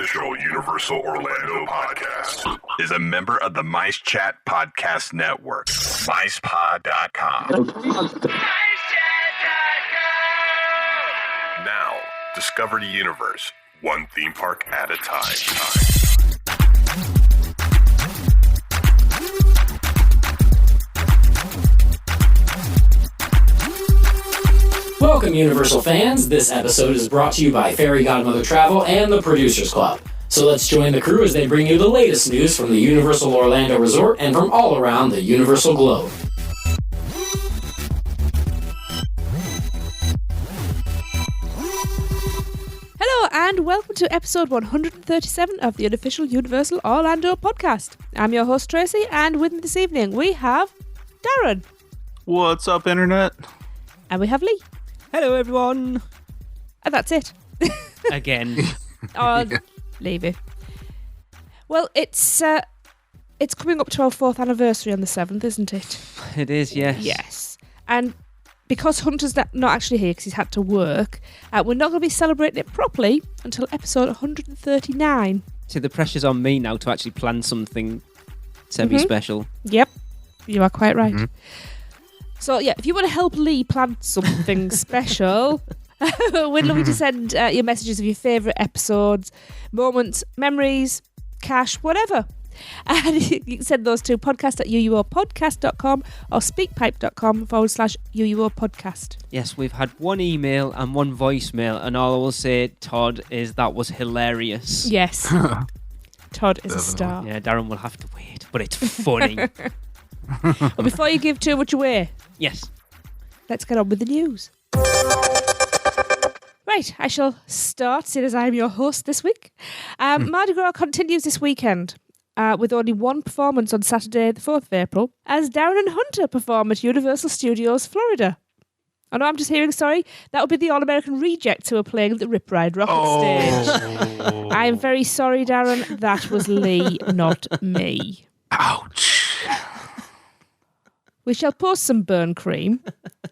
unofficial Universal Orlando podcast is a member of the Mice Chat Podcast Network. MicePod.com. Now, discover the universe, one theme park at a time. Welcome, Universal fans. This episode is brought to you by Fairy Godmother Travel and the Producers Club. So let's join the crew as they bring you the latest news from the Universal Orlando Resort and from all around the Universal globe. Hello and welcome to episode 137 of the unofficial Universal Orlando podcast. I'm your host Tracy, and with me this evening we have Darren. What's up, Internet? And we have Lee. Hello, everyone. And that's it. Again. Oh, leave it. Well, it's coming up to our 4th anniversary on the 7th, isn't it? It is, yes. Yes. And because Hunter's not actually here because he's had to work, we're not going to be celebrating it properly until episode 139. See, the pressure's on me now to actually plan something semi-special. Yep, you are quite right. Mm-hmm. So, yeah, if you want to help Lee plan something special, we'd love you to send your messages of your favourite episodes, moments, memories, cash, whatever. And you can send those to podcast@uuopodcast.com or speakpipe.com/uuopodcast. Yes, we've had one email and one voicemail, and all I will say, Todd, is that was hilarious. Yes. Todd is a star. Yeah, Darren will have to wait, but it's funny. But before you give too much away, Yes. let's get on with the news. Right, I shall start, seeing as I'm your host this week. Mardi Gras continues this weekend with only one performance on Saturday, the 4th of April, as Darren and Hunter perform at Universal Studios, Florida. Oh no, I'm just hearing, sorry. That would be the All-American Rejects who are playing at the Rip Ride Rocket stage. I am very sorry, Darren. That was Lee, not me. Ouch. We shall post some burn cream.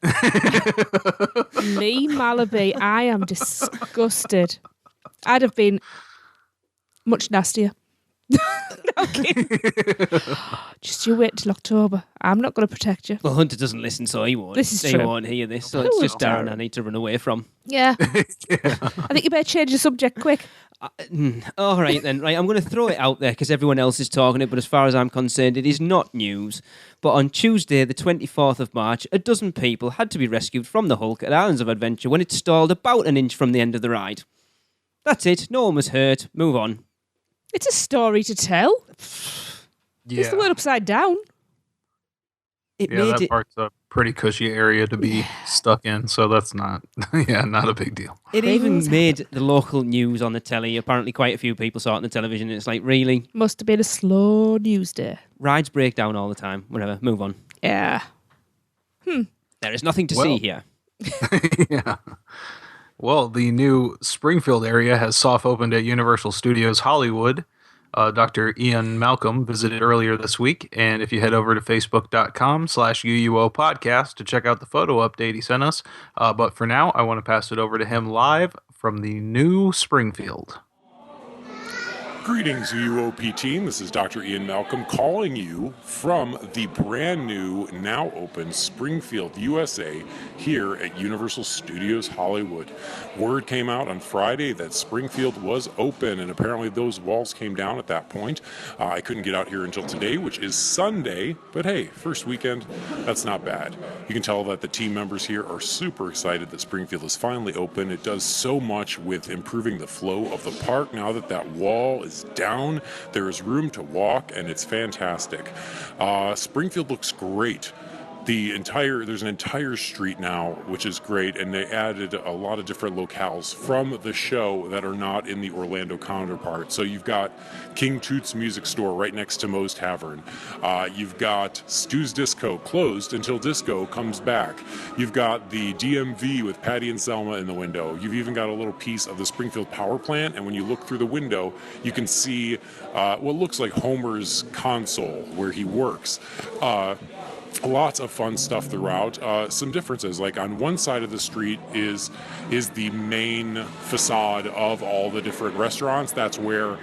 Lee Malaby, I am disgusted. I'd have been much nastier. No kidding. Just you wait till October. I'm not going to protect you. Well, Hunter doesn't listen, so he won't. This is he true. won't hear this, so it's just Darren I need to run away from. Yeah. I think you better change the subject quick. All right, then. Right, I'm going to throw it out there because everyone else is talking it, but as far as I'm concerned, it is not news. But on Tuesday, the 24th of March, a dozen people had to be rescued from the Hulk at Islands of Adventure when it stalled about an inch from the end of the ride. That's it. No one was hurt. Move on. It's a story to tell. Yeah, It's the word upside down. It yeah, made that it. part's a pretty cushy area to be stuck in, so that's not, not a big deal. It even Things made the local news on the telly. Apparently, quite a few people saw it on the television. And it's like, really? Must have been a slow news day. Rides break down all the time. Whatever. Move on. Yeah. There is nothing to Well. see here. Yeah. Well, the new Springfield area has soft opened at Universal Studios Hollywood. Dr. Ian Malcolm visited earlier this week, and if you head over to facebook.com/UUO podcast to check out the photo update he sent us. But for now, I want to pass it over to him live from the new Springfield. Greetings, UUOP team. This is Dr. Ian Malcolm calling you from the brand new, now open Springfield, USA, here at Universal Studios Hollywood. Word came out on Friday that Springfield was open, and apparently those walls came down at that point. I couldn't get out here until today, which is Sunday, but hey, first weekend, that's not bad. You can tell that the team members here are super excited that Springfield is finally open. It does so much with improving the flow of the park now that that wall is down. There is room to walk, and it's fantastic. Springfield looks great. There's an entire street now, which is great, and they added a lot of different locales from the show that are not in the Orlando counterpart. So you've got King Toot's Music Store right next to Moe's Tavern. You've got Stu's Disco, closed until disco comes back. You've got the DMV with Patty and Selma in the window. You've even got a little piece of the Springfield Power Plant, and when you look through the window, you can see what looks like Homer's console where he works. Lots of fun stuff throughout. Some differences, like on one side of the street is the main facade of all the different restaurants. That's where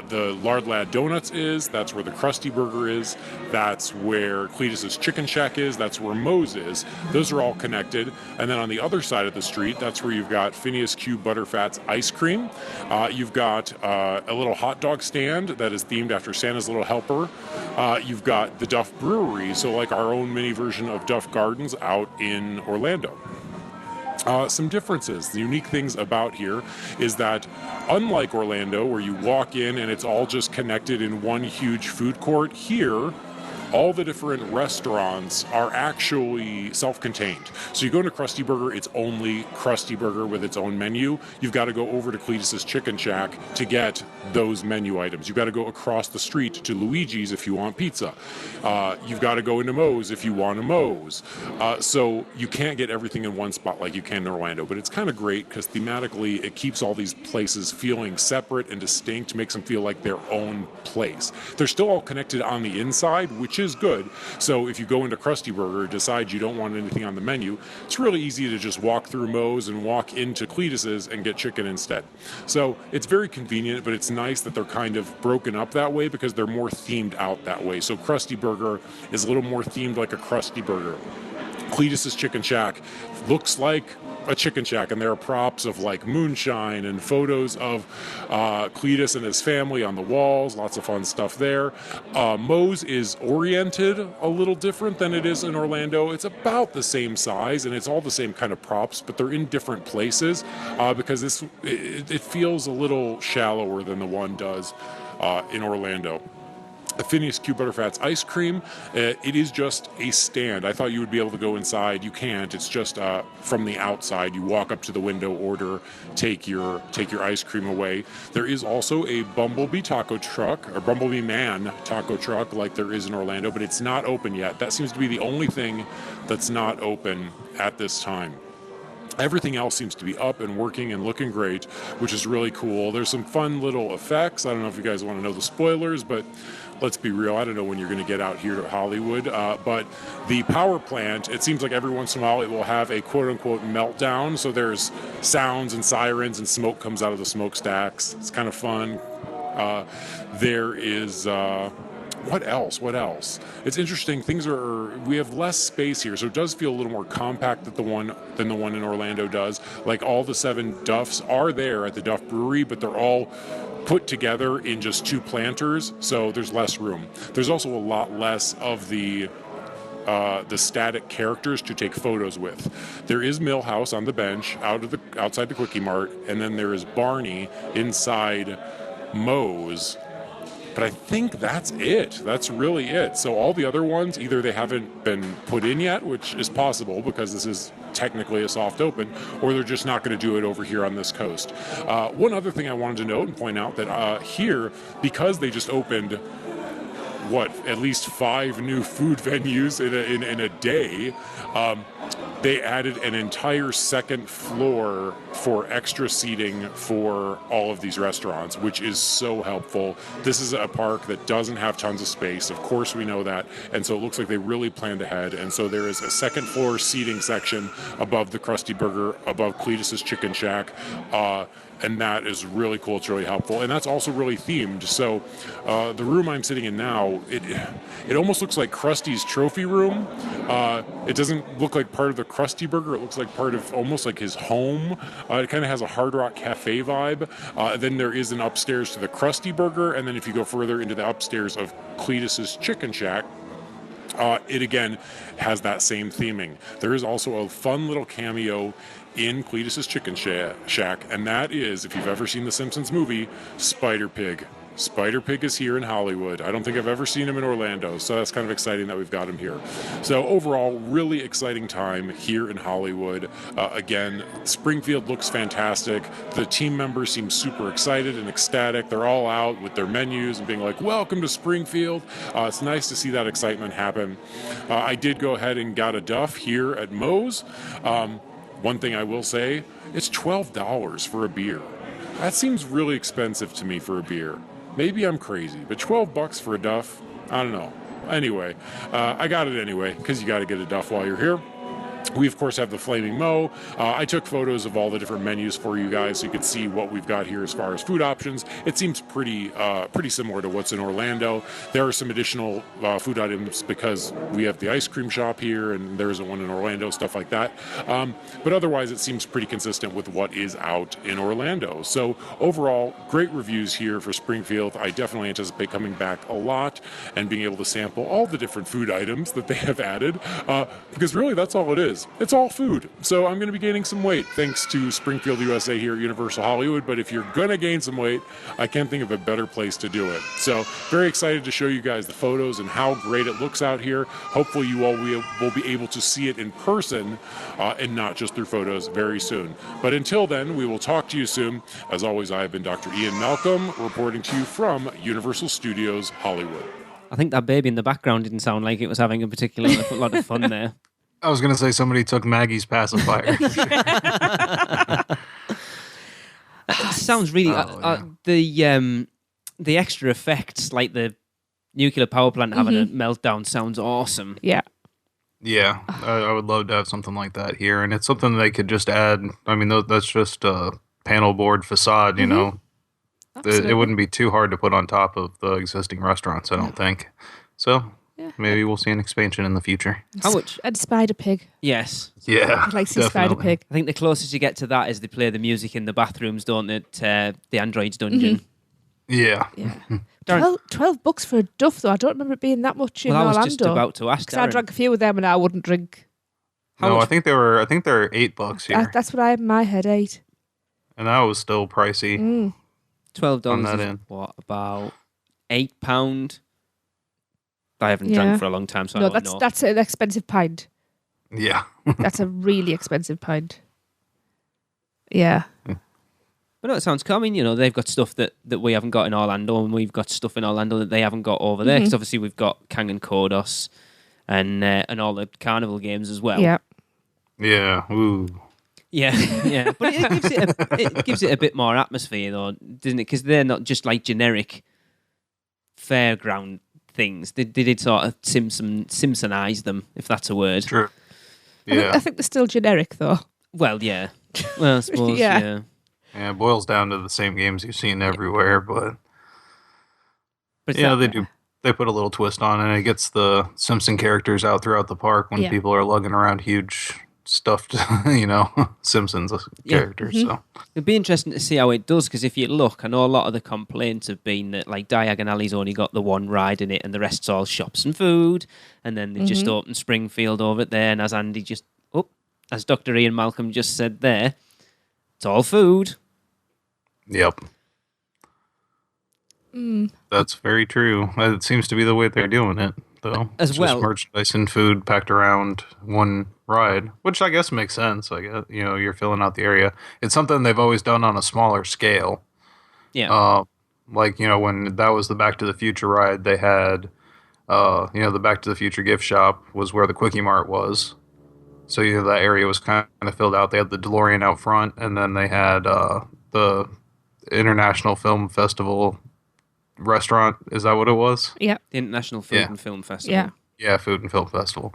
the Lard Lad Donuts is. That's where the Krusty Burger is. That's where Cletus's Chicken Shack is. That's where Moe's is. Those are all connected. And then on the other side of the street, that's where you've got Phineas Q Butterfat's ice cream. You've got a little hot dog stand that is themed after Santa's Little Helper. You've got the Duff Brewery, so like our own mini version of Duff Gardens out in Orlando. Some differences. The unique things about here is that unlike Orlando, where you walk in and it's all just connected in one huge food court, here all the different restaurants are actually self-contained. So you go into Krusty Burger, it's only Krusty Burger with its own menu. You've got to go over to Cletus's Chicken Shack to get those menu items. You've got to go across the street to Luigi's if you want pizza. You've got to go into Moe's if you want a Moe's. So you can't get everything in one spot like you can in Orlando, but it's kind of great because thematically it keeps all these places feeling separate and distinct, makes them feel like their own place. They're still all connected on the inside, which is good. So if you go into Krusty Burger, decide you don't want anything on the menu, it's really easy to just walk through Moe's and walk into Cletus's and get chicken instead. So it's very convenient, but it's nice that they're kind of broken up that way because they're more themed out that way. So Krusty Burger is a little more themed like a Krusty Burger. Cletus's Chicken Shack looks like a chicken shack, and there are props of like moonshine and photos of Cletus and his family on the walls. Lots of fun stuff there. Moe's is oriented a little different than it is in Orlando. It's about the same size and it's all the same kind of props, but they're in different places because it feels a little shallower than the one does in Orlando. Phineas Q Butterfat's ice cream, it is just a stand. I thought you would be able to go inside. You can't. It's just from the outside. You walk up to the window, order, take your ice cream away. There is also a Bumblebee taco truck, or Bumblebee Man taco truck like there is in Orlando, but it's not open yet. That seems to be the only thing that's not open at this time. Everything else seems to be up and working and looking great, which is really cool. There's some fun little effects. I don't know if you guys want to know the spoilers, but let's be real. I don't know when you're going to get out here to Hollywood, but the power plant, it seems like every once in a while it will have a quote-unquote meltdown. So there's sounds and sirens and smoke comes out of the smokestacks. It's kind of fun. There is... What else? It's interesting. We have less space here, so it does feel a little more compact than the one in Orlando does. Like all the 7 Duffs are there at the Duff Brewery, but they're all put together in just 2 planters, so there's less room. There's also a lot less of the static characters to take photos with. There is Millhouse on the bench outside the Quickie Mart, and then there is Barney inside Moe's. But I think that's it. That's really it. So all the other ones, either they haven't been put in yet, which is possible because this is technically a soft open, or they're just not going to do it over here on this coast. One other thing I wanted to note and point out that here, because they just opened at least 5 new food venues in a day, they added an entire second floor for extra seating for all of these restaurants, which is so helpful. This is a park that doesn't have tons of space. Of course, we know that. And so it looks like they really planned ahead. And so there is a second floor seating section above the Krusty Burger, above Cletus's Chicken Shack. And that is really cool. It's really helpful. And that's also really themed. So the room I'm sitting in now, it almost looks like Krusty's trophy room. It doesn't look like part of the Krusty Burger. It looks like part of almost like his home. It kind of has a Hard Rock Cafe vibe. Then there is an upstairs to the Krusty Burger. And then if you go further into the upstairs of Cletus's Chicken Shack, it again has that same theming. There is also a fun little cameo in Cletus's Chicken Shack, and that is, if you've ever seen the Simpsons movie, Spider-Pig. Spider-Pig is here in Hollywood. I don't think I've ever seen him in Orlando, so that's kind of exciting that we've got him here. So overall, really exciting time here in Hollywood. Again, Springfield looks fantastic. The team members seem super excited and ecstatic. They're all out with their menus and being like, welcome to Springfield. It's nice to see that excitement happen. I did go ahead and got a Duff here at Moe's. One thing I will say, it's $12 for a beer. That seems really expensive to me for a beer. Maybe I'm crazy, but $12 for a Duff, I don't know. anyway, I got it anyway because you got to get a duff while you're here. We, of course, have the Flaming Moe. I took photos of all the different menus for you guys so you could see what we've got here as far as food options. It seems pretty similar to what's in Orlando. There are some additional food items because we have the ice cream shop here and there isn't one in Orlando, stuff like that. But otherwise, it seems pretty consistent with what is out in Orlando. So overall, great reviews here for Springfield. I definitely anticipate coming back a lot and being able to sample all the different food items that they have added because really that's all it is. It's all food. So I'm going to be gaining some weight thanks to Springfield, USA here at Universal Hollywood. But if you're going to gain some weight, I can't think of a better place to do it. So very excited to show you guys the photos and how great it looks out here. Hopefully you all will be able to see it in person and not just through photos very soon. But until then, we will talk to you soon. As always, I have been Dr. Ian Malcolm reporting to you from Universal Studios Hollywood. I think that baby in the background didn't sound like it was having a particular lot of fun there. I was going to say somebody took Maggie's pacifier. It sounds really the extra effects, like the nuclear power plant having a meltdown, sounds awesome. Yeah. Yeah, I would love to have something like that here, and it's something they could just add. I mean, that's just a panel board facade, you know. It wouldn't be too hard to put on top of the existing restaurants, I don't think. So maybe we'll see an expansion in the future. How much? And Spider Pig. Yes. Yeah, I'd like to see Spider Pig. I think the closest you get to that is they play the music in the bathrooms, don't they, at the Android's Dungeon. Yeah. 12 bucks for a duff, though. I don't remember it being that much in Orlando. I was just about to ask because I drank a few of them and I wouldn't drink. I think they're $8 here. That's what I have in my head, 8. And that was still pricey. $12 is what, about £8? I haven't drank for a long time, so I don't know. That's an expensive pint. Yeah. That's a really expensive pint. Yeah. But no, it sounds cool. I mean, you know, they've got stuff that we haven't got in Orlando, and we've got stuff in Orlando that they haven't got over there. Because obviously we've got Kang and Kodos and all the carnival games as well. Yeah. Yeah. Ooh. Yeah. But it gives it a bit more atmosphere, though, doesn't it? Because they're not just like generic fairground things. They did sort of Simpsonize them, if that's a word. True. Yeah. I think they're still generic, though. Well, yeah. Well, I suppose, yeah. Yeah, it boils down to the same games you've seen everywhere, but they do. They put a little twist on it, and it gets the Simpson characters out throughout the park when people are lugging around huge stuffed, Simpsons characters. So it'd be interesting to see how it does, because if you look, I know a lot of the complaints have been that like Diagon Alley's only got the one ride in it, and the rest's all shops and food, and then they just opened Springfield over there, and as as Dr. Ian Malcolm just said there, it's all food. Yep. That's very true. It seems to be the way they're doing it, though. As well, just merchandise and food packed around one ride, which I guess makes sense. I guess you're filling out the area. It's something they've always done on a smaller scale. Yeah. When that was the Back to the Future ride, they had, the Back to the Future gift shop was where the Quickie Mart was. So that area was kind of filled out. They had the DeLorean out front, and then they had the International Film Festival restaurant. Is that what it was? Yeah. The International Food and Film Festival. Yeah. Yeah, Food and Film Festival,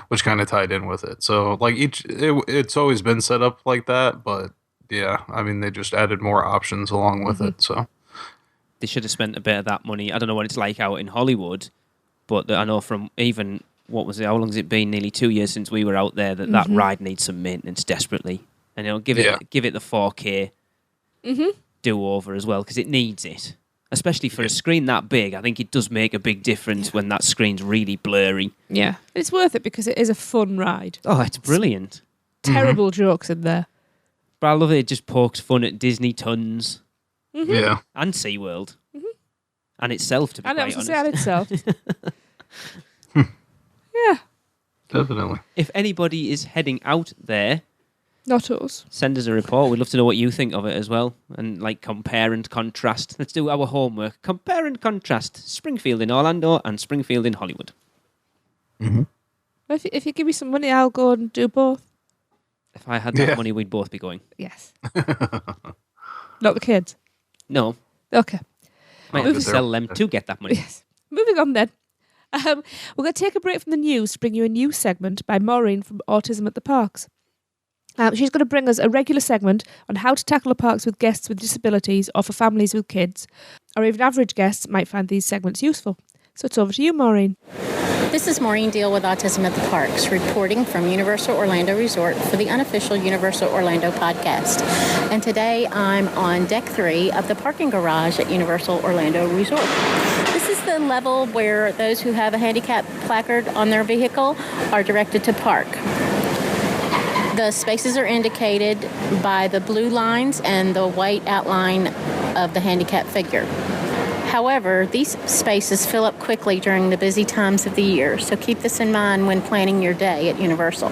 which kind of tied in with it. So like it's always been set up like that, but yeah, I mean they just added more options along with it. So they should have spent a bit of that money. I don't know what it's like out in Hollywood, but I know from even what was it? How long has it been? Nearly 2 years since we were out there. That ride needs some maintenance desperately, and give it the 4K do over as well, because it needs it. Especially for a screen that big, I think it does make a big difference when that screen's really blurry. Yeah, it's worth it because it is a fun ride. Oh, it's brilliant. Terrible jokes in there. But I love it. It just pokes fun at Disney tons. Yeah. And SeaWorld. And itself, to be quite honest. And itself. Yeah. Definitely. If anybody is heading out there, not us, send us a report. We'd love to know what you think of it as well. And compare and contrast. Let's do our homework. Compare and contrast Springfield in Orlando and Springfield in Hollywood. If you give me some money, I'll go and do both. If I had that money, we'd both be going. Yes. Not the kids? No. Okay. Might have to sell them to get that money. Yes. Moving on then. We're going to take a break from the news to bring you a new segment by Maureen from Autism at the Parks. She's going to bring us a regular segment on how to tackle the parks with guests with disabilities or for families with kids, or even average guests might find these segments useful. So it's over to you, Maureen. This is Maureen Deal with Autism at the Parks, reporting from Universal Orlando Resort for the unofficial Universal Orlando podcast. And today I'm on deck 3 of the parking garage at Universal Orlando Resort. This is the level where those who have a handicap placard on their vehicle are directed to park. The spaces are indicated by the blue lines and the white outline of the handicap figure. However, these spaces fill up quickly during the busy times of the year, so keep this in mind when planning your day at Universal.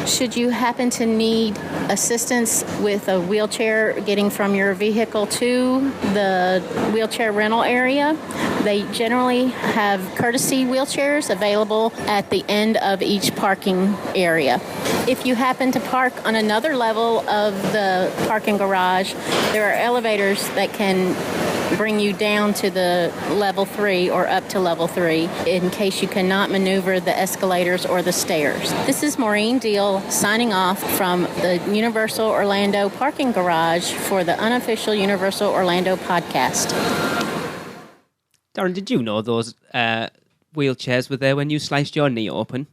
Should you happen to need assistance with a wheelchair getting from your vehicle to the wheelchair rental area, they generally have courtesy wheelchairs available at the end of each parking area. If you happen to park on another level of the parking garage, there are elevators that can bring you down to the level 3 or up to level 3 in case you cannot maneuver the escalators or the stairs. This is Maureen Deal signing off from the Universal Orlando parking garage for the unofficial Universal Orlando podcast. Darren, did you know those wheelchairs were there when you sliced your knee open?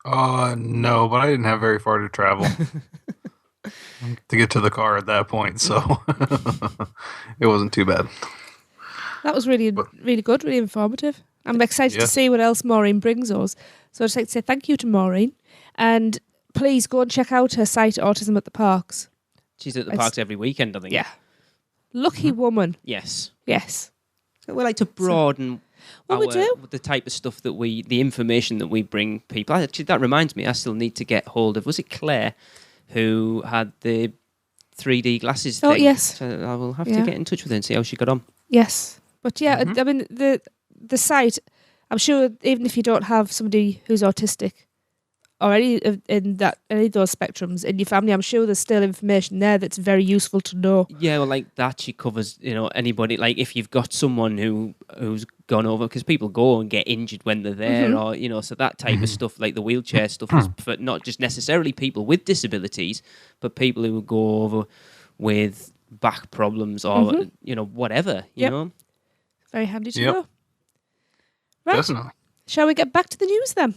No, but I didn't have very far to travel to get to the car at that point, so it wasn't too bad. That was really good, really informative. I'm excited to see what else Maureen brings us. So I'd just like to say thank you to Maureen, and please go and check out her site, Autism at the Parks. She's at the parks every weekend, I think. Yeah. Lucky woman. Yes. Yes. We like to broaden we do. The type of stuff that the information that we bring people. Actually, that reminds me, I still need to get hold of, was it Claire who had the 3D glasses thing? Oh, yes. So I will have to get in touch with her and see how she got on. Yes. But yeah, I mean, the site, I'm sure even if you don't have somebody who's autistic or any of those spectrums in your family, I'm sure there's still information there that's very useful to know. Yeah, well, like that, she covers, anybody, like if you've got someone who's gone over, because people go and get injured when they're there, or, so that type of stuff, like the wheelchair stuff, is for not just necessarily people with disabilities, but people who go over with back problems or, whatever, you know? Very handy to know. Right. Definitely. Shall we get back to the news then?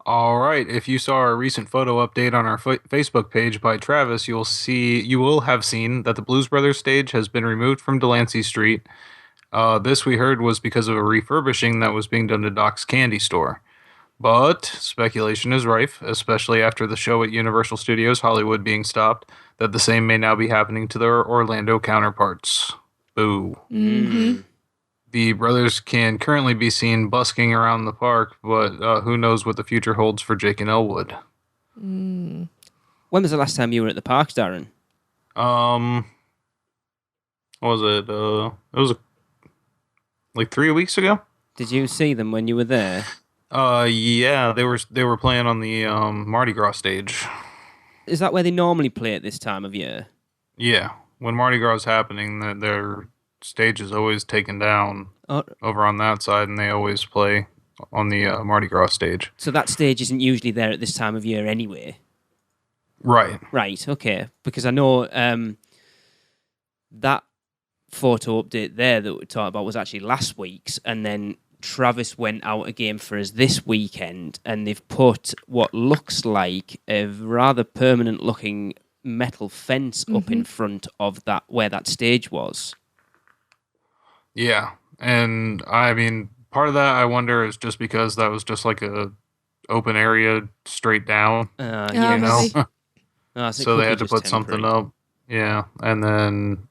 All right. If you saw our recent photo update on our Facebook page by Travis, you will have seen that the Blues Brothers stage has been removed from Delancey Street. This we heard was because of a refurbishing that was being done to Doc's Candy Store. But speculation is rife, especially after the show at Universal Studios Hollywood being stopped, that the same may now be happening to their Orlando counterparts. Boo. Mm-hmm. The brothers can currently be seen busking around the park, but who knows what the future holds for Jake and Elwood. Mm. When was the last time you were at the parks, Darren? What was it? It was like 3 weeks ago. Did you see them when you were there? Yeah, they were playing on the Mardi Gras stage. Is that where they normally play at this time of year? Yeah, when Mardi Gras is happening, their stage is always taken down over on that side, and they always play on the Mardi Gras stage. So that stage isn't usually there at this time of year anyway? Right. Right, okay. Because I know that photo update there that we talked about was actually last week's, and then Travis went out again for us this weekend, and they've put what looks like a rather permanent-looking metal fence up in front of that where that stage was. Yeah, and I mean, part of that I wonder is just because that was just like a open area straight down, you know, so they had to put something up. Yeah, and then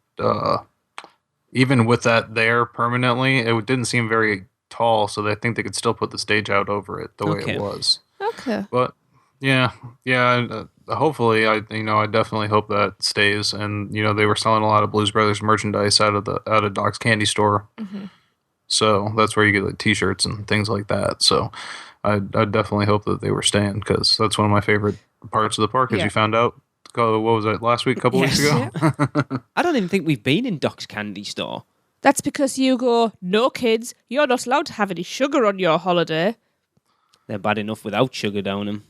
even with that there permanently, it didn't seem very tall, so I think they could still put the stage out over it the way it was. Okay, but yeah. Hopefully, I definitely hope that stays. And they were selling a lot of Blues Brothers merchandise out of Doc's Candy Store, so that's where you get like T-shirts and things like that. So I definitely hope that they were staying, because that's one of my favorite parts of the park. As you found out, what was it last week, a couple weeks ago? I don't even think we've been in Doc's Candy Store. That's because you go, no kids, you're not allowed to have any sugar on your holiday. They're bad enough without sugar down them.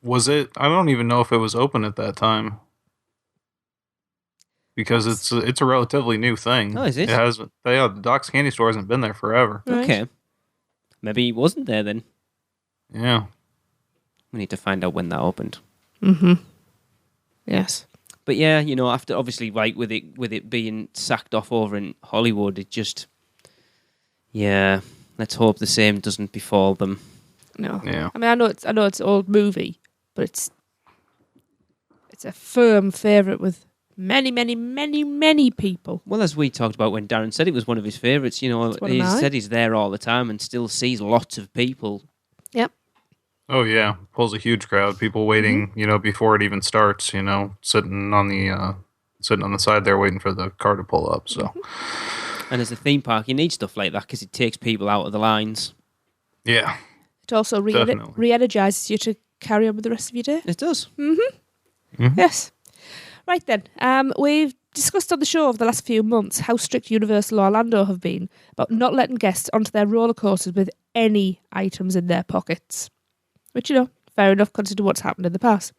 Was it? I don't even know if it was open at that time. Because it's a relatively new thing. Oh, is it? It hasn't. The Doc's Candy Store hasn't been there forever. Right. Okay. Maybe he wasn't there then. Yeah. We need to find out when that opened. Mm-hmm. Yes. But yeah, you know, after obviously, like with it being sacked off over in Hollywood, it just, yeah. Let's hope the same doesn't befall them. No. Yeah. I mean, I know it's an old movie, but it's a firm favourite with many people. Well, as we talked about when Darren said it was one of his favourites, you know, one of he mine. said he's there all the time and still sees lots of people. Yep. Oh yeah, pulls a huge crowd. People waiting, you know, before it even starts. You know, sitting on the side there waiting for the car to pull up. So. And as a theme park, you need stuff like that because it takes people out of the lines. Yeah. It also Definitely. re-energises you to carry on with the rest of your day. It does. Yes. Right then, we've discussed on the show over the last few months how strict Universal Orlando have been about not letting guests onto their roller coasters with any items in their pockets. Which, you know, fair enough considering what's happened in the past.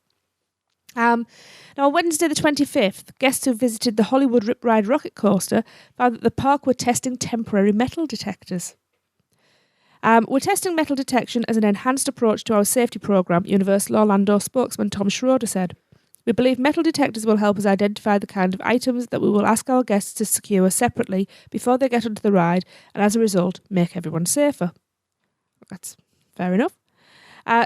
Now, on Wednesday the 25th, guests who visited the Hollywood Rip Ride rocket coaster found that the park were testing temporary metal detectors. We're testing metal detection as an enhanced approach to our safety program, Universal Orlando spokesman Tom Schroeder said. We believe metal detectors will help us identify the kind of items that we will ask our guests to secure separately before they get onto the ride, and as a result, make everyone safer. That's fair enough.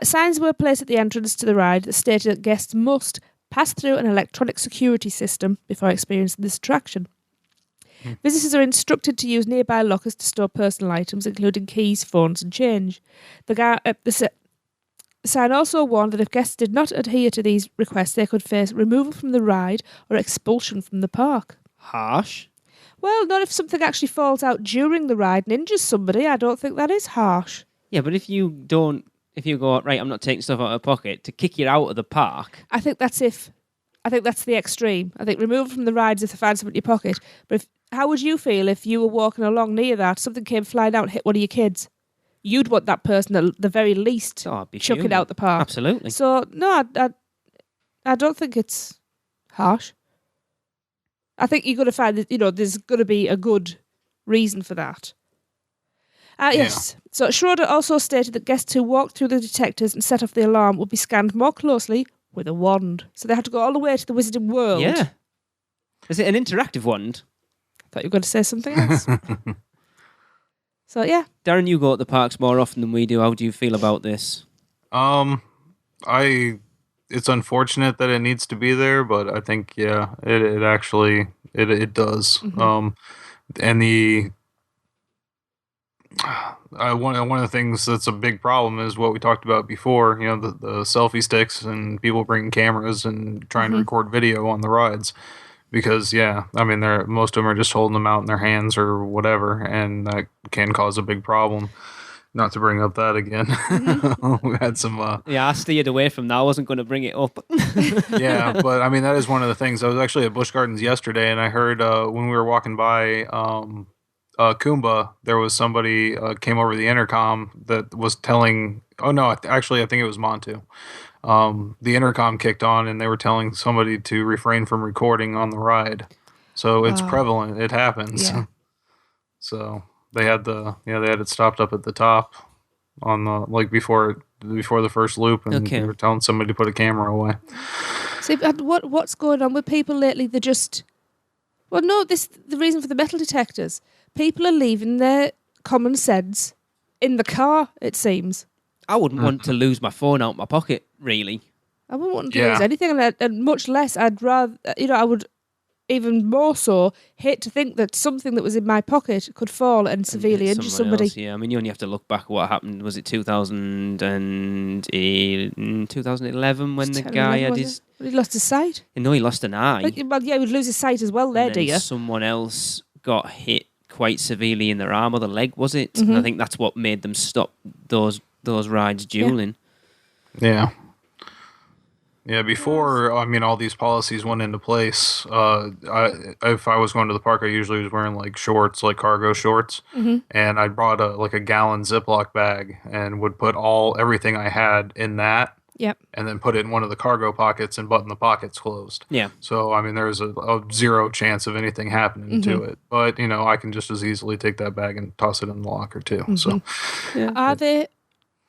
Signs were placed at the entrance to the ride that stated that guests must pass through an electronic security system before experiencing this attraction. Visitors are instructed to use nearby lockers to store personal items, including keys, phones and change. The sign also warned that if guests did not adhere to these requests, they could face removal from the ride or expulsion from the park. Harsh. Well, not if something actually falls out during the ride and injures somebody. I don't think that is harsh. Yeah, but if you go, right, I'm not taking stuff out of my pocket, to kick you out of the park. I think that's the extreme. I think removal from the rides if they find something in your pocket. But how would you feel if you were walking along near that, something came flying out and hit one of your kids? You'd want that person at the very least I'd be chuck it fuming. out the park. Absolutely. So, no, I don't think it's harsh. I think you're going to find that, you know, there's going to be a good reason for that. Yes. So Schroeder also stated that guests who walked through the detectors and set off the alarm would be scanned more closely with a wand. So they had to go all the way to the Wizarding World. Yeah. Is it an interactive wand? I thought you were going to say something else. So, yeah. Darren, you go at the parks more often than we do. How do you feel about this? It's unfortunate that it needs to be there, but I think it actually does. Mm-hmm. And one of the things that's a big problem is what we talked about before. You know, the selfie sticks and people bringing cameras and trying to record video on the rides. Because I mean, most of them are just holding them out in their hands or whatever, and that can cause a big problem. Not to bring up that again. We had some. I steered away from that. I wasn't going to bring it up. Yeah, but I mean that is one of the things. I was actually at Busch Gardens yesterday, and I heard when we were walking by Kumba, there was somebody came over the intercom that was telling. Oh no, actually, I think it was Montu. The intercom kicked on, and they were telling somebody to refrain from recording on the ride. So it's prevalent. It happens. Yeah. So. They had it stopped up at the top on the before the first loop, and they were telling somebody to put a camera away. See, what's going on with people lately? They're just the reason for the metal detectors. People are leaving their common sense in the car. It seems. I wouldn't want to lose my phone out my pocket. Really, I wouldn't want to lose anything, and much less. I'd rather, I would. Even more so, hate to think that something that was in my pocket could fall and severely injure somebody. Else, I mean, you only have to look back at what happened. Was it 2011 when the guy had his... He lost his sight? No, he lost an eye. He would lose his sight as well there, dear. Someone else got hit quite severely in their arm or the leg, was it? Mm-hmm. And I think that's what made them stop those rides dueling. Yeah. Yeah, before, I mean, all these policies went into place, if I was going to the park, I usually was wearing like shorts, like cargo shorts, and I brought a gallon Ziploc bag and would put everything I had in that, Yep. and then put it in one of the cargo pockets and button the pockets closed. Yeah. So, I mean, there's a zero chance of anything happening to it. But, I can just as easily take that bag and toss it in the locker too. So, Are they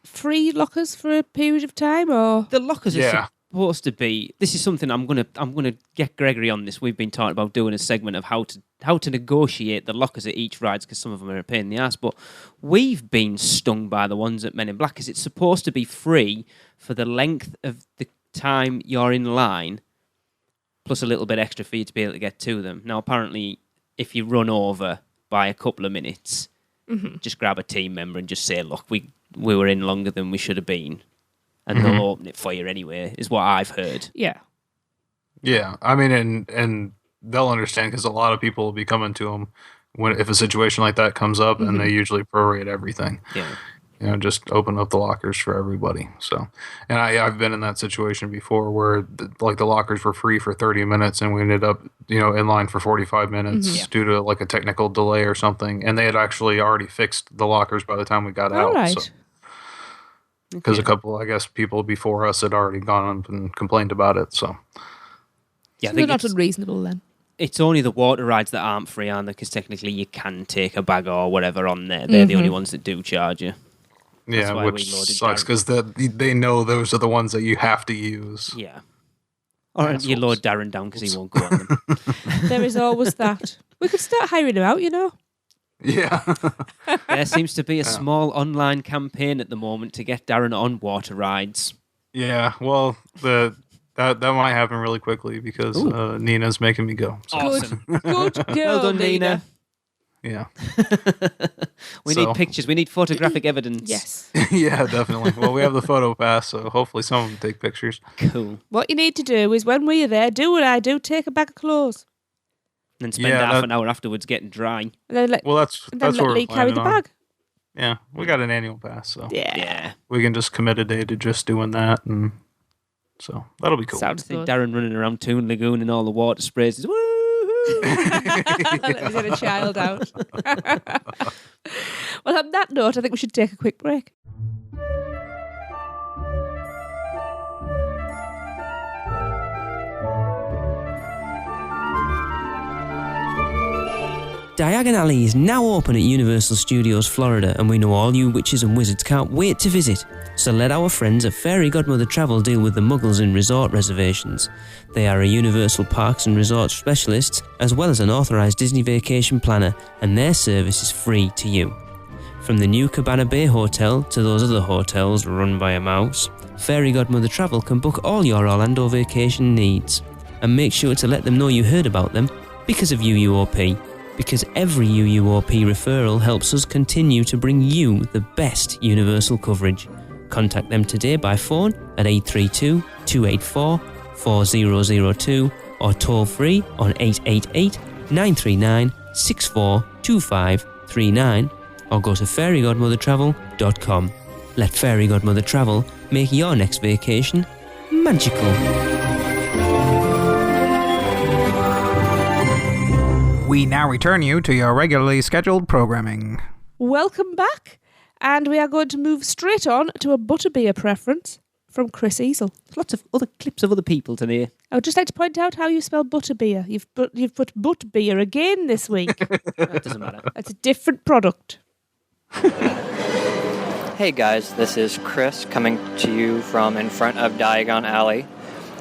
free lockers for a period of time, or The lockers are supposed to be. This is something I'm gonna get Gregory on this. We've been talking about doing a segment of how to negotiate the lockers at each rides, because some of them are a pain in the ass. But we've been stung by the ones at Men in Black, because it's supposed to be free for the length of the time you're in line, plus a little bit extra for you to be able to get to them. Now, apparently, if you run over by a couple of minutes, just grab a team member and just say, "Look, we were in longer than we should have been." And they'll open it for you anyway, is what I've heard. yeah? yeah, I mean, and they'll understand, because a lot of people will be coming to them if a situation like that comes up, and they usually prorate everything. Yeah. Just open up the lockers for everybody. So, and I've been in that situation before where the lockers were free for 30 minutes and we ended up, in line for 45 minutes due to like a technical delay or something. And they had actually already fixed the lockers by the time we got out. All right. So. Because a couple, I guess, people before us had already gone up and complained about it. So, Yeah, I So they're think not unreasonable then. it's only the water rides that aren't free, aren't they? Because technically you can take a bag or whatever on there. They're the only ones that do charge you. yeah, why which we loaded sucks because they know those are the ones that you have to use. Yeah. Or you load Darren down because he won't go on them. There is always that. We could start hiring him out, Yeah. There seems to be a small online campaign at the moment to get Darren on water rides. Yeah, well, that might happen really quickly because Nina's making me go. So, Awesome. Good girl, Well done, Nina. yeah. We need pictures. We need photographic evidence. Yes. Yeah, definitely. Well, we have the photo pass, so hopefully some of them take pictures. Cool. What you need to do is when we are there, do what I do, take a bag of clothes. And then spend half an hour afterwards getting dry. And then let, Well, that's and then what let we're Lee carry planning the on. bag. Yeah, we got an annual pass, so Yeah. we can just commit a day to just doing that, and so that'll be cool. Sounds See good. Darren running around Toon Lagoon and all the water sprays. Woohoo! Let me get a child out. Well, on that note, I think we should take a quick break. Diagon Alley is now open at Universal Studios Florida, and we know all you witches and wizards can't wait to visit. So let our friends at Fairy Godmother Travel deal with the muggles in resort reservations. They are a Universal Parks and Resorts specialist, as well as an authorised Disney vacation planner, and their service is free to you. From the new Cabana Bay Hotel to those other hotels run by a mouse, Fairy Godmother Travel can book all your Orlando vacation needs. And make sure to let them know you heard about them because of UUOP. Because every UUOP referral helps us continue to bring you the best Universal coverage. Contact them today by phone at 832-284-4002 or toll free on 888-939-642539 or go to fairygodmothertravel.com. Let Fairy Godmother Travel make your next vacation magical. We now return you to your regularly scheduled programming. Welcome back. And we are going to move straight on to a butterbeer preference from Chris Easel. Lots of other clips of other people today. I would just like to point out how you spell butterbeer. You've put butterbeer again this week. That doesn't matter. It's a different product. Hey guys, this is Chris coming to you from in front of Diagon Alley,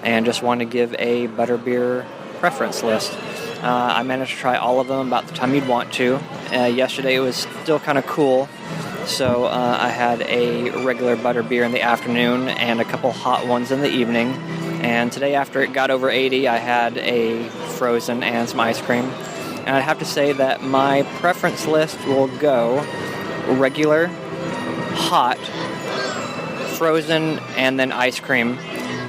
and just wanted to give a butterbeer preference list. I managed to try all of them about the time you'd want to. Yesterday it was still kind of cool, so I had a regular butterbeer in the afternoon and a couple hot ones in the evening. And today, after it got over 80, I had a frozen and some ice cream. And I'd have to say that my preference list will go regular, hot, frozen, and then ice cream.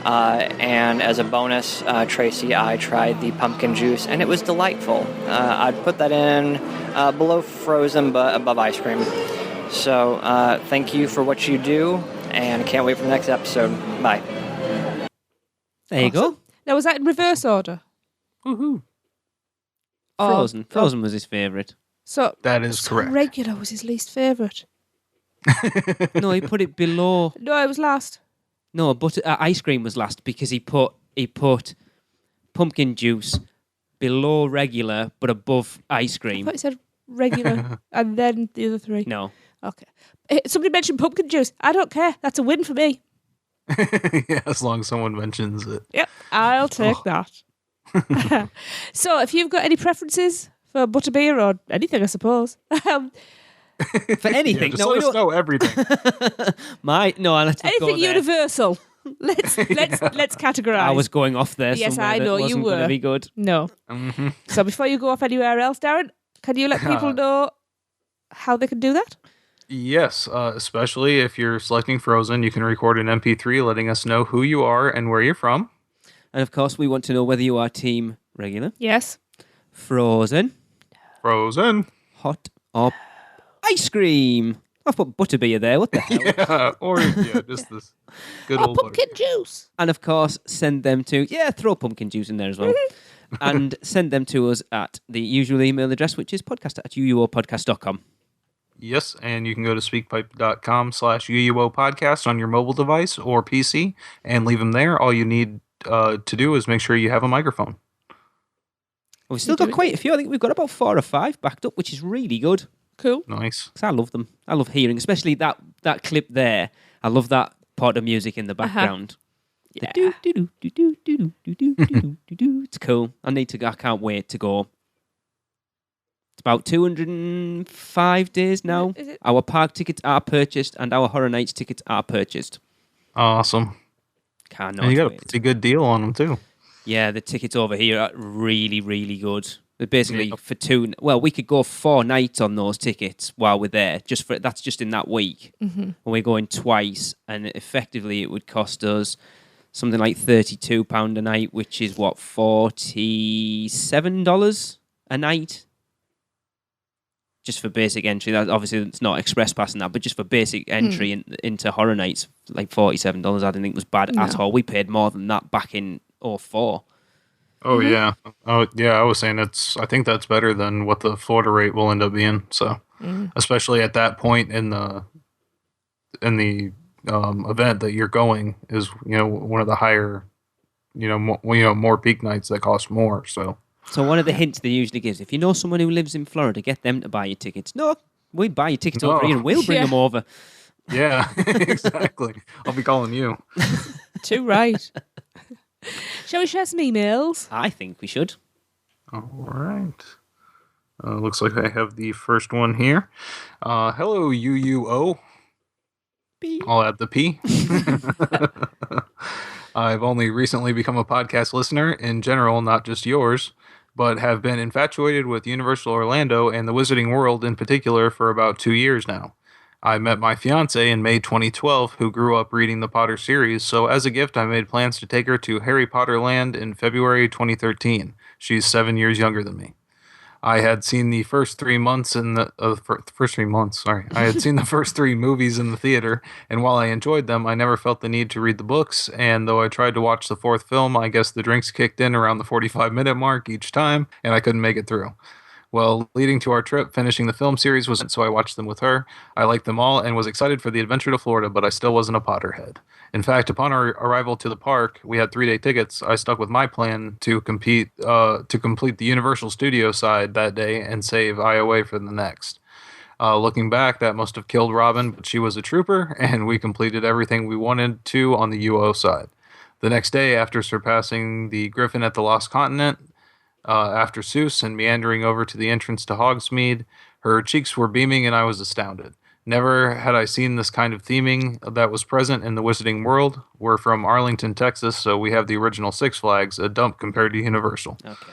And as a bonus, Tracy, I tried the pumpkin juice, and it was delightful. I'd put that in below frozen, but above ice cream. So thank you for what you do, and can't wait for the next episode. Bye. There you go. Now, was that in reverse order? Woohoo! Frozen. Oh, Frozen was his favourite. So That is so correct. regular was his least favourite. No, he put it below. No, it was last. No, but ice cream was last because he put pumpkin juice below regular but above ice I cream. thought you said regular and then the other three. No. Okay. Somebody mentioned pumpkin juice. I don't care. That's a win for me. Yeah, as long as someone mentions it. Yep, I'll take that. So, if you've got any preferences for butterbeer or anything, I suppose. For anything. Just No, let we us don't. know everything. Let's not go Anything there. universal. Let's categorise. I was going off there. Yes, somewhere I that know you wasn't gonna were. be good. No. Mhm. So before you go off anywhere else, Darren, can you let people know how they can do that? Yes, especially if you're selecting Frozen, you can record an MP3 letting us know who you are and where you're from. And of course, we want to know whether you are team regular, Yes. frozen, Frozen. hot, or ice cream. I've put butterbeer there. What the hell? Yeah, or just this good Or old pumpkin juice. And of course, send them to throw pumpkin juice in there as well. And send them to us at the usual email address, which is podcast@uuopodcast.com. Yes, and you can go to speakpipe.com/UUO podcast on your mobile device or PC and leave them there. All you need to do is make sure you have a microphone. We've still got quite a few. I think we've got about 4 or 5 backed up, which is really good. Cool. Nice. 'Cause I love them. I love hearing, especially that clip there. I love that part of music in the background. Yeah. It's cool. I can't wait to go. It's about 205 days now. Is it? Our park tickets are purchased and our Horror Nights tickets are purchased. Awesome. Cannot And you got a wait. pretty good deal on them, too. Yeah, the tickets over here are really, really good. They're basically for 2. Well, we could go 4 nights on those tickets while we're there. That's just in that week. Mm-hmm. And we're going twice, and effectively it would cost us something like £32 a night, which is what, $47 a night, just for basic entry. That obviously it's not express pass and that, but just for basic entry into Horror Nights, like $47. I didn't think was bad at all. We paid more than that back in 2004. Oh, yeah. Oh, yeah, I was saying I think that's better than what the Florida rate will end up being. So, especially at that point in the event that you're going is, one of the higher, more peak nights that cost more. So one of the hints they usually gives, if you know someone who lives in Florida, get them to buy your tickets. No, we buy your tickets over here and we'll bring them over. yeah, exactly. I'll be calling you. Too right. Shall we share some emails? I think we should. All right. Looks like I have the first one here. Hello, UUO. P. I'll add the P. I've only recently become a podcast listener in general, not just yours, but have been infatuated with Universal Orlando and the Wizarding World in particular for about 2 years now. I met my fiance in May 2012, who grew up reading the Potter series, so as a gift I made plans to take her to Harry Potter Land in February 2013. She's 7 years younger than me. I had seen the first 3 months I had seen the first 3 movies in the theater, and while I enjoyed them, I never felt the need to read the books, and though I tried to watch the 4th film, I guess the drinks kicked in around the 45-minute mark each time, and I couldn't make it through. Well, leading to our trip, finishing the film series was so I watched them with her. I liked them all and was excited for the adventure to Florida, but I still wasn't a Potterhead. In fact, upon our arrival to the park, we had 3-day tickets. I stuck with my plan to complete the Universal Studio side that day and save IOA for the next. Looking back, that must have killed Robin, but she was a trooper, and we completed everything we wanted to on the UO side. The next day, after surpassing the Griffin at the Lost Continent, after Seuss and meandering over to the entrance to Hogsmeade, her cheeks were beaming and I was astounded. Never had I seen this kind of theming that was present in the Wizarding World. We're from Arlington, Texas, so we have the original Six Flags, a dump compared to Universal. Okay.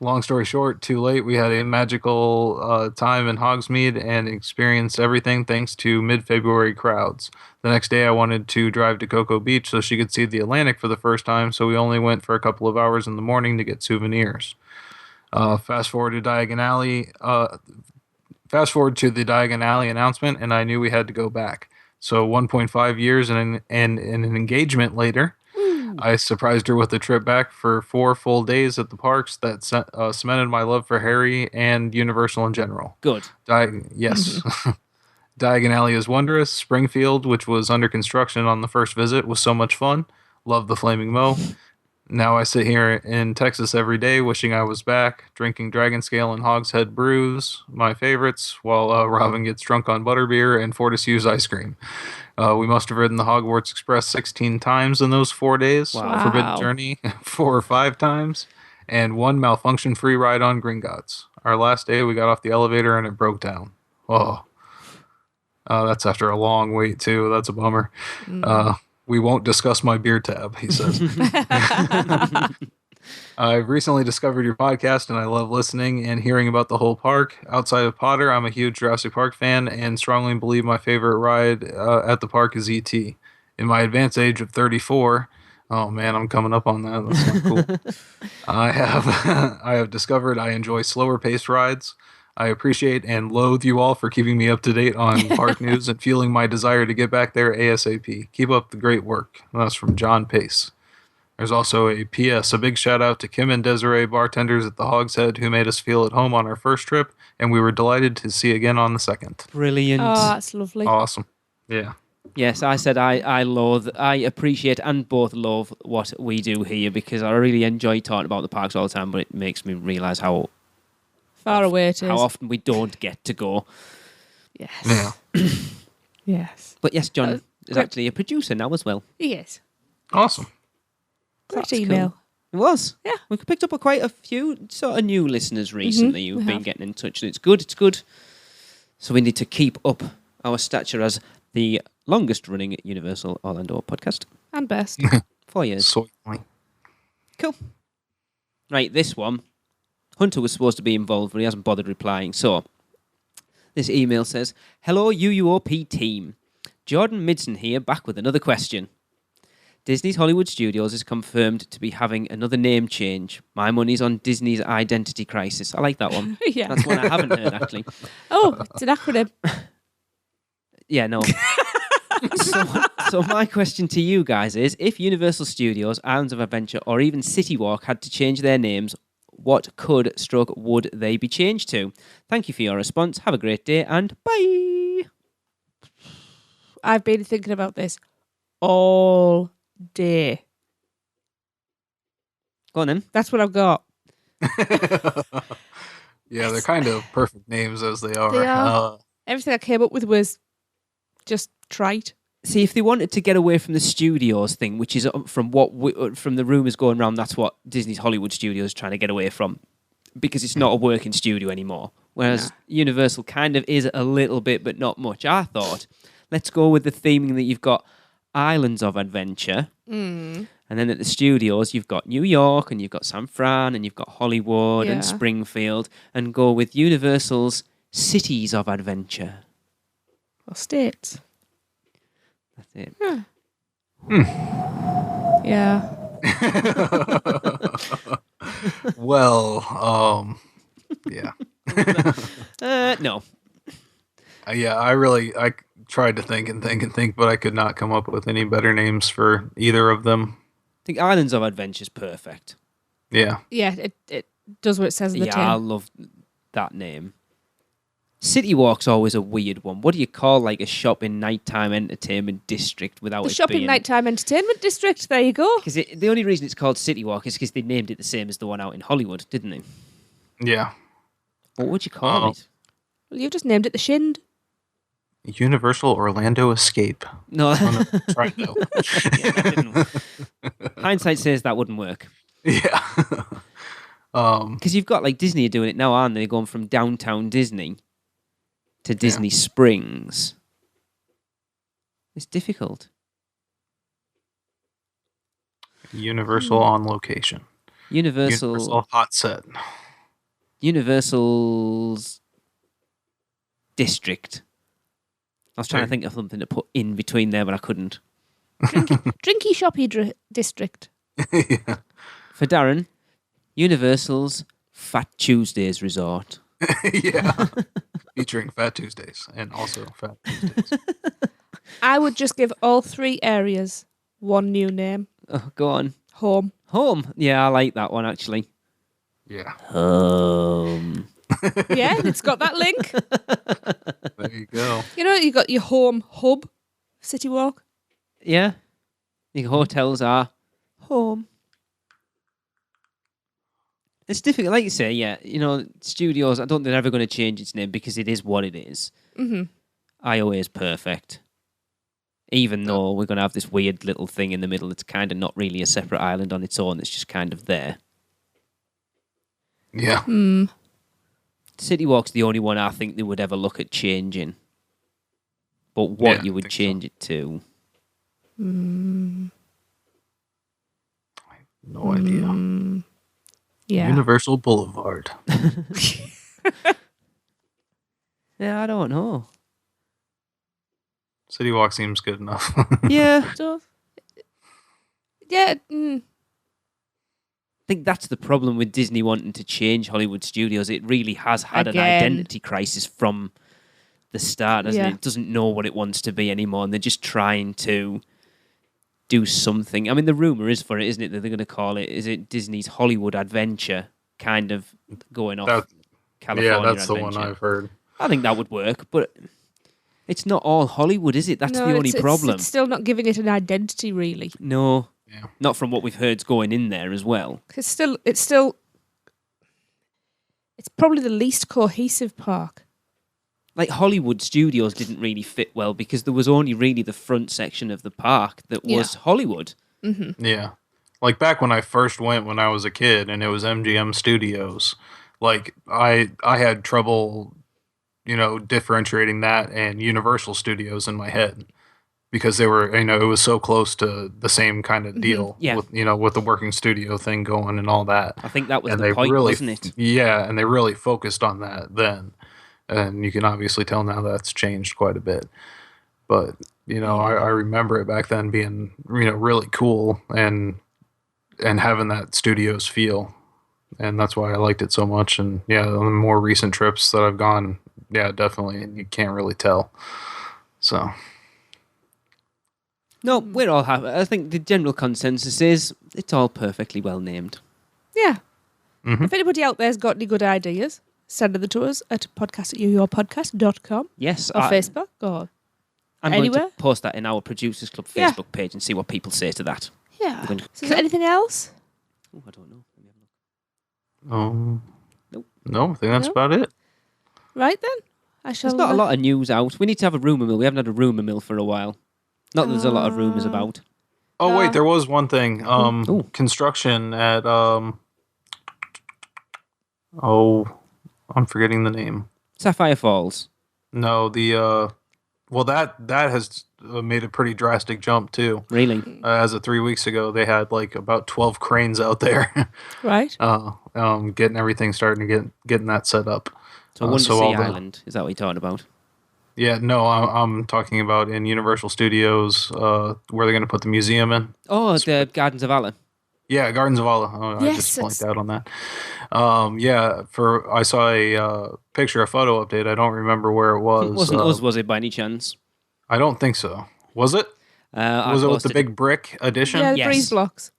Long story short, too late. We had a magical time in Hogsmeade and experienced everything thanks to mid-February crowds. The next day I wanted to drive to Cocoa Beach so she could see the Atlantic for the first time, so we only went for a couple of hours in the morning to get souvenirs. Fast forward to the Diagon Alley announcement, and I knew we had to go back. So 1.5 years and an engagement later, I surprised her with a trip back for 4 full days at the parks that cemented my love for Harry and Universal in general. Good. Yes. Diagon Alley is wondrous. Springfield, which was under construction on the first visit, was so much fun. Love the Flaming Moe. Now I sit here in Texas every day wishing I was back, drinking Dragon Scale and Hogshead brews, my favorites, while Robin gets drunk on butterbeer and Fortescue's ice cream. We must have ridden the Hogwarts Express 16 times in those 4 days. Wow. Forbidden Journey 4 or 5 times. And 1 malfunction-free ride on Gringotts. Our last day, we got off the elevator and it broke down. Oh. That's after a long wait, too. That's a bummer. We won't discuss my beer tab, he says. I've recently discovered your podcast, and I love listening and hearing about the whole park. Outside of Potter, I'm a huge Jurassic Park fan and strongly believe my favorite ride at the park is E.T. In my advanced age of 34, oh man, I'm coming up on that. That's not cool. I have discovered I enjoy slower paced rides. I appreciate and loathe you all for keeping me up to date on park news and fueling my desire to get back there ASAP. Keep up the great work. And that's from John Pace. There's also a P.S. A big shout out to Kim and Desiree, bartenders at the Hogshead, who made us feel at home on our first trip, and we were delighted to see again on the second. Brilliant. Oh, that's lovely. Awesome. Yeah. Yes, I said I appreciate and both love what we do here because I really enjoy talking about the parks all the time, but it makes me realise how Far away it is. how often we don't get to go. Yes. Yeah. Yes. But yes, John is great. actually a producer now as well. Yes. Awesome. Great That's email. cool. It was. Yeah. We picked up quite a few sort of new listeners recently who've been getting in touch. And it's good. It's good. So we need to keep up our stature as the longest running Universal Orlando podcast. And best. 4 years. Certainly. Cool. Right, this one. Hunter was supposed to be involved, but he hasn't bothered replying. So, this email says, Hello, UUOP team. Jordan Midson here, back with another question. Disney's Hollywood Studios is confirmed to be having another name change. My money's on Disney's identity crisis. I like that one. Yeah. That's one I haven't heard, actually. Oh, it's an acronym. Yeah, no. So my question to you guys is, if Universal Studios, Islands of Adventure, or even City Walk had to change their names, what would they be changed to? Thank you for your response. Have a great day and bye. I've been thinking about this all day. Go on then. That's what I've got. Yeah, they're kind of perfect names as they are. They are. Everything I came up with was just trite. See, if they wanted to get away from the studios thing, which is from the rumours going around, that's what Disney's Hollywood Studios is trying to get away from, because it's not a working studio anymore. Whereas Universal kind of is a little bit, but not much. I thought, let's go with the theming that you've got Islands of Adventure, and then at the studios you've got New York, and you've got San Fran, and you've got Hollywood and Springfield, and go with Universal's Cities of Adventure. Or states. That's it. Yeah. Well, yeah. No. Yeah, I tried to think, but I could not come up with any better names for either of them. I think Islands of Adventure is perfect. Yeah. Yeah, it does what it says in the tin. Yeah, I love that name. City Walk's always a weird one. What do you call like a shopping nighttime entertainment district without The it shopping being... nighttime entertainment district. There you go. Because the only reason it's called City Walk is because they named it the same as the one out in Hollywood, didn't they? Yeah. What would you call it? Well, you just named it the Shind. Universal Orlando Escape. No. Right though. Yeah, that didn't... Hindsight says that wouldn't work. Yeah. Because you've got like Disney are doing it now, aren't they? They're going from downtown Disney to Disney Springs. It's difficult. Universal on location. Universal hot set. Universal's district. I was trying to think of something to put in between there, but I couldn't. Drinky shoppy district. Yeah. For Darren, Universal's Fat Tuesdays Resort. Yeah. Featuring Fat Tuesdays and also Fat Tuesdays. I would just give all 3 areas one new name. Oh, go on. Home. Home. Yeah, I like that one, actually. Yeah. Yeah, it's got that link. There you go. You know, you got your home hub, City Walk. Yeah. The hotels are home. It's difficult, like you say, yeah. You know, studios, I don't think they're ever going to change its name because it is what it is. Mm-hmm. IOA is perfect. Even though we're going to have this weird little thing in the middle that's kind of not really a separate island on its own, it's just kind of there. Yeah. City Walk's the only one I think they would ever look at changing. But what you would change it to? No idea. Yeah. Universal Boulevard. Yeah, I don't know. City Walk seems good enough. Yeah. So, yeah. I think that's the problem with Disney wanting to change Hollywood Studios. It really has had an identity crisis from the start, hasn't it? It doesn't know what it wants to be anymore, and they're just trying to do something. I mean, the rumor is for it, isn't it, that they're going to call it, is it Disney's Hollywood Adventure, kind of going off California Yeah, that's Adventure. the one I've heard. I think that would work, but it's not all Hollywood, is it? That's the only problem. It's still not giving it an identity, really. No. Yeah. Not from what we've heard's going in there as well. It's probably the least cohesive park. Like Hollywood Studios didn't really fit well because there was only really the front section of the park that was Hollywood. Mm-hmm. Yeah. Like back when I first went when I was a kid and it was MGM Studios, like I had trouble, differentiating that and Universal Studios in my head. Because they were, it was so close to the same kind of deal with the working studio thing going and all that. I think that was the point, wasn't it? Yeah, and they really focused on that then. And you can obviously tell now that's changed quite a bit. But, I remember it back then being, really cool and having that studio's feel. And that's why I liked it so much. And yeah, the more recent trips that I've gone, yeah, definitely, and you can't really tell. So... No, we're all happy. I think the general consensus is it's all perfectly well named. Yeah. Mm-hmm. If anybody out there's got any good ideas, send them to us at podcast@uuopodcast.com. Yes. Or Facebook or I'm anywhere. going to post that in our Producers Club Facebook page and see what people say to that. Yeah. Is there anything else? Oh, I don't know. Let me have a look. Nope. No, I think that's about it. Right then. There's not a lot of news out. We need to have a rumour mill. We haven't had a rumour mill for a while. Not that there's a lot of rumours about. Oh, wait, there was one thing. Construction at, I'm forgetting the name. Sapphire Falls. No, that has made a pretty drastic jump, too. Really? As of 3 weeks ago, they had, about 12 cranes out there. Right. Getting everything getting that set up. So Wonder Sea Island, is that what you're talking about? Yeah, no, I'm talking about in Universal Studios, where they're going to put the museum in. Oh, the Gardens of Allah. Yeah, Gardens of Allah. Oh, Yes, I just blanked out on that. I saw a picture, a photo update. I don't remember where it was. It wasn't us, was it, by any chance? I don't think so. Was it? Was it with the big brick addition? Yeah, the breeze blocks.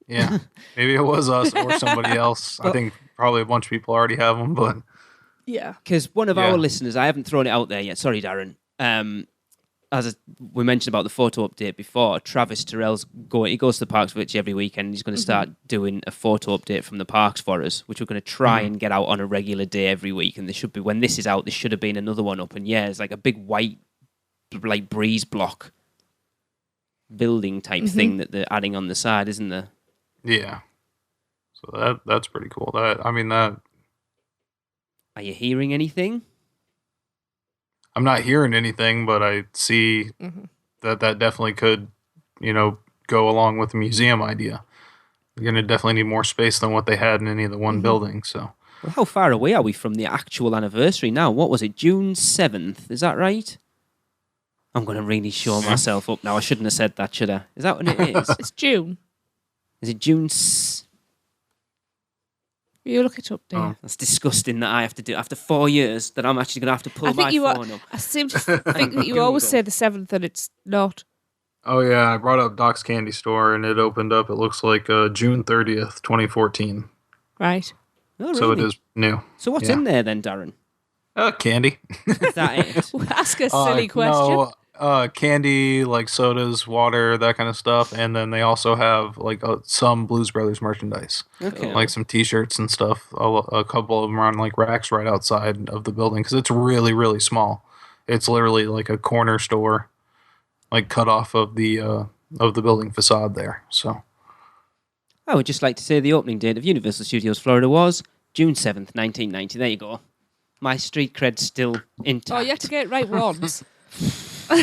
Yeah, maybe it was us or somebody else. I think probably a bunch of people already have them, but... Yeah. Because one of our listeners, I haven't thrown it out there yet, sorry Darren, we mentioned about the photo update before, Travis Terrell's he goes to the parks virtually every weekend. He's going to start doing a photo update from the parks for us, which we're going to try and get out on a regular day every week. And there should be, when this is out, there should have been another one up. And yeah, it's like a big white, breeze block building type thing that they're adding on the side, isn't there? Yeah. So that's pretty cool. Are you hearing anything? I'm not hearing anything, but I see that definitely could, go along with the museum idea. You're going to definitely need more space than what they had in any of the one building. So, well, how far away are we from the actual anniversary now? What was it, June 7th? Is that right? I'm going to really show myself up now. I shouldn't have said that, should I? Is that when it is? It's June. Is it June? You look it up, dear. Oh, that's disgusting that I have to do after 4 years. That I'm actually going to have to pull my phone up. I seem to think that you always say the 7th and it's not. Oh, yeah, I brought up Doc's Candy Store, and it opened up, it looks like June 30th, 2014. Right. Oh, really? So it is new. So what's Yeah. in there then, Darren? Candy. Is that it? Ask a silly question. No, candy, like sodas, water, that kind of stuff. And then they also have like some Blues Brothers merchandise. Okay. Like some t-shirts and stuff. A couple of them are on like racks right outside of the building because it's really, really small. It's literally like a corner store, like cut off of the building facade there. So I would just like to say the opening date of Universal Studios Florida was June 7th, 1990. There you go. My street cred's still intact. Oh, you have to get it right once. There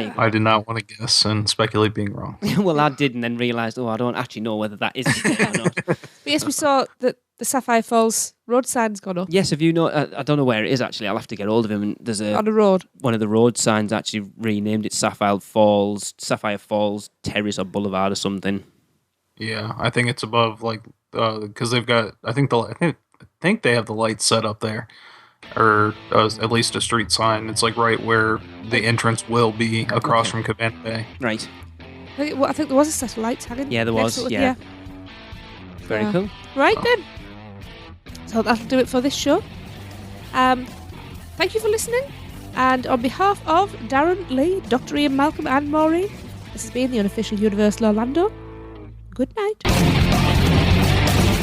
you go. I did not want to guess and speculate being wrong. Well, I did and then realised, I don't actually know whether that is the date or not. But yes, we saw that the Sapphire Falls road sign's gone up Yes, have you know? I don't know where it is actually. I'll have to get hold of him. And there's on the road. one of the road signs actually renamed it Sapphire Falls Terrace or Boulevard or something. Yeah, I think it's above like because they've got. I think they have the lights set up there, or at least a street sign. It's like right where the entrance will be across from Cabana Bay. Right. I think there was a set of lights hanging. Yeah, there next was. to it, Yeah. Very cool. Right then. So that'll do it for this show. Thank you for listening. And on behalf of Darren, Lee, Dr. Ian Malcolm, and Maureen, this has been the unofficial Universal Orlando. Good night.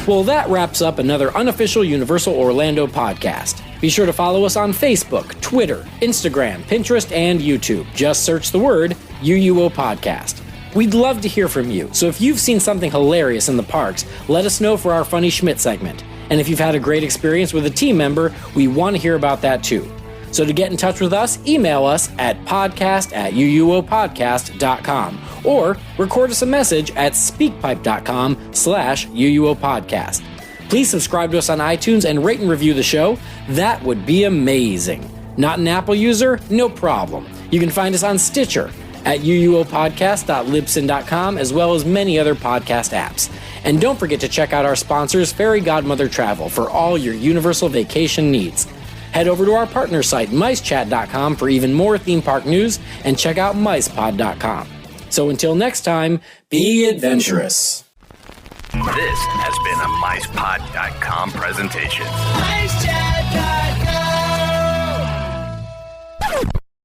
Well, that wraps up another unofficial Universal Orlando podcast. Be sure to follow us on Facebook, Twitter, Instagram, Pinterest, and YouTube. Just search the word UUO Podcast. We'd love to hear from you, so if you've seen something hilarious in the parks, let us know for our Funny Schmidt segment. And if you've had a great experience with a team member, we want to hear about that too. So to get in touch with us, email us at podcast@uuopodcast.com or record us a message at speakpipe.com/uuopodcast. Please subscribe to us on iTunes and rate and review the show. That would be amazing. Not an Apple user? No problem. You can find us on Stitcher, at uuopodcast.libsyn.com, as well as many other podcast apps. And don't forget to check out our sponsors, Fairy Godmother Travel, for all your Universal vacation needs. Head over to our partner site, micechat.com, for even more theme park news, and check out micepod.com. So until next time, be adventurous. This has been a micepod.com presentation. MiceChat.com